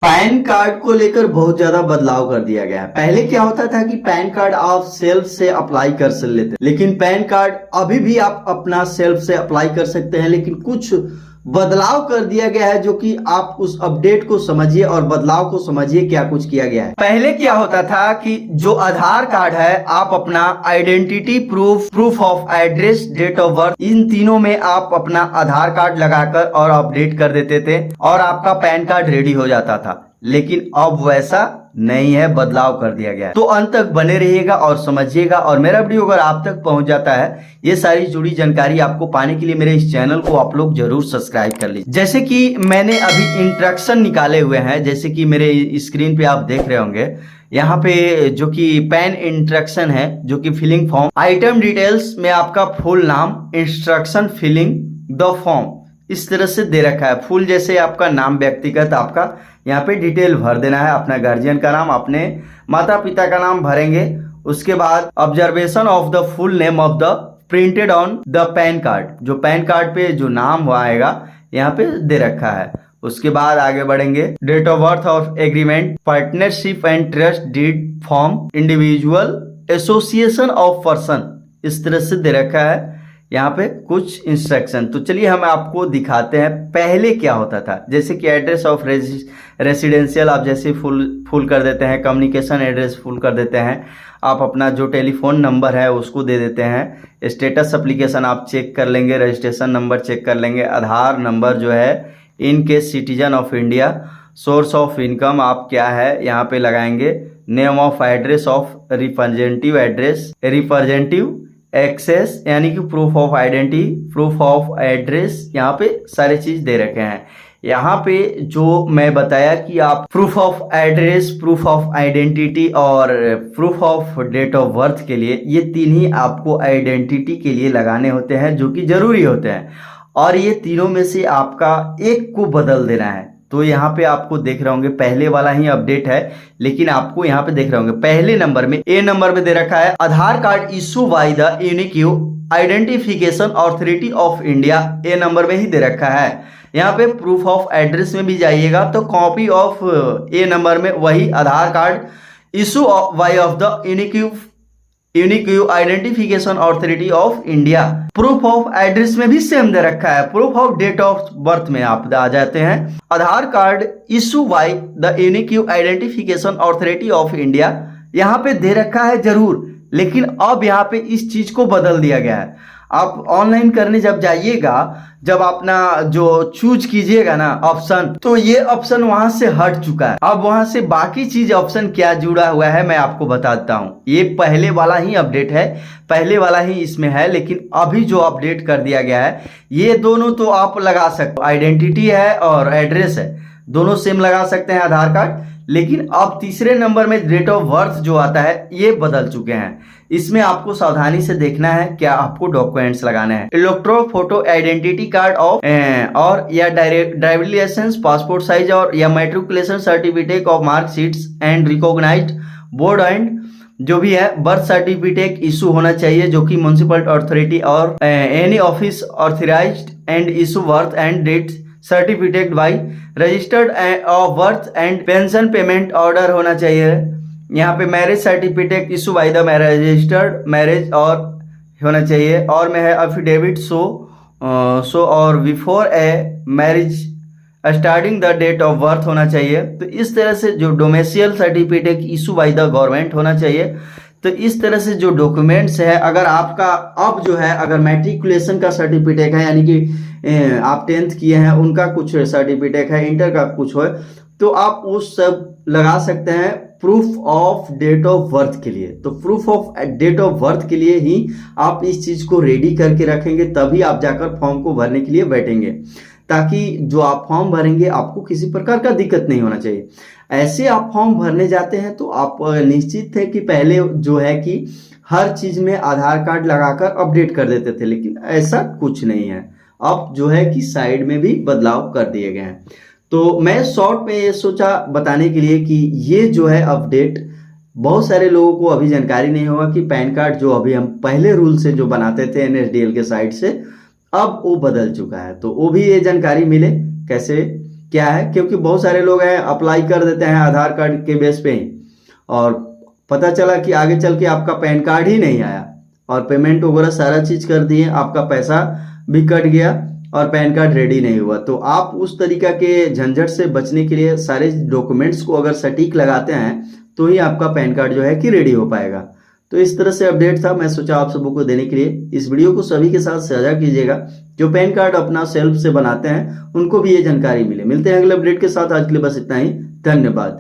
Pan card को लेकर बहुत ज्यादा बदलाव कर दिया गया है। पहले क्या होता था कि पैन कार्ड आप सेल्फ से अप्लाई कर लेते, लेकिन पैन कार्ड अभी भी आप अपना सेल्फ से अप्लाई कर सकते हैं, लेकिन कुछ बदलाव कर दिया गया है जो कि आप उस अपडेट को समझिए और बदलाव को समझिए क्या कुछ किया गया है। पहले क्या होता था कि जो आधार कार्ड है आप अपना identity proof, proof of address, date of birth, इन तीनों में आप अपना आधार कार्ड लगाकर और अपडेट कर देते थे और आपका पैन कार्ड रेडी हो जाता था। लेकिन अब वैसा नहीं है, बदलाव कर दिया गया है। तो अंत तक बने रहिएगा और समझिएगा, और मेरा वीडियो अगर आप तक पहुंच जाता है, ये सारी जुड़ी जानकारी आपको पाने के लिए मेरे इस चैनल को आप लोग जरूर सब्सक्राइब कर लीजिए। जैसे कि मैंने अभी इंस्ट्रक्शन निकाले हुए हैं, जैसे कि मेरे स्क्रीन पे आप देख रहे होंगे, यहाँ पे जो कि पैन इंस्ट्रक्शन है, जो कि फिलिंग फॉर्म, आइटम डिटेल्स में आपका फुल नाम, इंस्ट्रक्शन फिलिंग द फॉर्म, इस तरह से दे रखा है। फुल जैसे आपका नाम व्यक्तिगत आपका यहाँ पे डिटेल भर देना है, अपना गार्जियन का नाम, अपने माता पिता का नाम भरेंगे। उसके बाद observation of the full name of the printed on the pan card, जो पैन कार्ड पे जो नाम आएगा यहाँ पे दे रखा है। उसके बाद आगे बढ़ेंगे, date of birth of agreement, partnership and trust deed form, individual association of person, इस तरह से दे रखा है यहाँ पे कुछ इंस्ट्रक्शन। तो चलिए हम आपको दिखाते हैं पहले क्या होता था। जैसे कि एड्रेस ऑफ रेसिडेंशियल आप जैसे फुल कर देते हैं, कम्युनिकेशन एड्रेस फुल कर देते हैं, आप अपना जो टेलीफोन नंबर है उसको दे देते हैं, स्टेटस एप्लीकेशन आप चेक कर लेंगे, रजिस्ट्रेशन नंबर चेक कर लेंगे, आधार नंबर जो है in case citizen of India, source of income आप क्या है यहाँ पे लगाएंगे, name of address of representative address, representative access यानी कि proof of identity, proof of address, यहाँ पे सारे चीज दे रखे हैं। यहाँ पे जो मैं बताया कि आप proof of address, proof of identity और proof of date of birth के लिए, ये तीन ही आपको आइडेंटिटी के लिए लगाने होते हैं, जो कि जरूरी होते हैं, और ये तीनों में से आपका एक को बदल देना है। तो यहाँ पे आपको देख रहे होंगे पहले वाला ही अपडेट है, लेकिन आपको यहाँ पे देख रहे होंगे पहले नंबर में, ए नंबर में दे रखा है Aadhaar card issue by the unique identification authority of India, A number में ही दे रखा है। यहाँ पे प्रूफ ऑफ एड्रेस में भी जाइएगा तो कॉपी ऑफ ए नंबर में वही Aadhaar card issue by of the unique identification authority of India, proof of address में भी सेम दे रखा है। Proof of date of birth में आप आ जाते हैं, Aadhaar card issue by the unique identification authority of India, यहाँ पे दे रखा है जरूर, लेकिन अब यहाँ पे इस चीज को बदल दिया गया है। आप ऑनलाइन करने जब जाइएगा, जब अपना जो चूज कीजिएगा ना ऑप्शन, तो ये ऑप्शन वहां से हट चुका है। अब वहां से बाकी चीज ऑप्शन क्या जुड़ा हुआ है मैं आपको बताता हूँ। ये पहले वाला ही अपडेट है, पहले वाला ही इसमें है, लेकिन अभी जो अपडेट कर दिया गया है, ये दोनों तो आप लगा सकते, आइडेंटिटी है और एड्रेस है, दोनों सेम लगा सकते हैं आधार कार्ड। लेकिन अब तीसरे नंबर में डेट ऑफ बर्थ जो आता है, ये बदल चुके हैं। इसमें आपको सावधानी से देखना है क्या आपको डॉक्यूमेंट्स लगाने हैं, electro photo identity card of और या ड्राइविंग लाइसेंस, पासपोर्ट साइज और या matriculation certificate of marksheets and recognised board and जो भी है, बर्थ सर्टिफिकेट इशू होना चाहिए, जो कि म्युनिसिपल अथॉरिटी और any office authorised and issue birth and date certificate by registered of birth and pension payment order होना चाहिए। यहाँ पे marriage certificate issue by the registered marriage और होना चाहिए, और में है अफिडेविट सो और before a marriage starting the date of birth होना चाहिए। तो इस तरह से जो domicile certificate issue by the government होना चाहिए। तो इस तरह से जो डॉक्यूमेंट्स है, अगर आपका अब जो है अगर मैट्रिकुलेशन का सर्टिफिकेट है, यानी कि आप 10th किए हैं उनका कुछ सर्टिफिकेट है, इंटर का कुछ हो, तो आप उस सब लगा सकते हैं proof of date of birth के लिए। तो proof of date of birth के लिए ही आप इस चीज को रेडी करके रखेंगे, तभी आप जाकर फॉर्म को भरने के लिए बैठेंगे, ताकि जो आप फॉर्म भरेंगे आपको किसी प्रकार का दिक्कत नहीं होना चाहिए। ऐसे आप फॉर्म भरने जाते हैं तो आप निश्चित थे कि पहले जो है कि हर चीज में आधार कार्ड लगाकर अपडेट कर देते थे, लेकिन ऐसा कुछ नहीं है। अब जो है कि साइड में भी बदलाव कर दिए गए हैं। तो मैं शॉर्ट में ये सोचा बताने के लिए कि ये जो है अपडेट, बहुत सारे लोगों को अभी जानकारी नहीं होगा कि पैन कार्ड जो अभी हम पहले रूल से जो बनाते थे NSDL के साइड से, अब वो बदल चुका है। तो वो भी ये जानकारी मिले कैसे क्या है, क्योंकि बहुत सारे लोग हैं अप्लाई कर देते हैं आधार कार्ड के बेस पे ही, और पता चला कि आगे चल के आपका पैन कार्ड ही नहीं आया और पेमेंट वगैरह सारा चीज कर दिए, आपका पैसा भी कट गया और पैन कार्ड रेडी नहीं हुआ। तो आप उस तरीका के झंझट से बचने के लिए सारे डॉक्यूमेंट्स को अगर सटीक लगाते हैं तो ही आपका पैन कार्ड जो है कि रेडी हो पाएगा। तो इस तरह से अपडेट था, मैं सोचा आप सबों को देने के लिए। इस वीडियो को सभी के साथ साझा कीजिएगा जो पैन कार्ड अपना सेल्फ से बनाते हैं, उनको भी ये जानकारी मिले। मिलते हैं अगले अपडेट के साथ, आज के लिए बस इतना ही, धन्यवाद।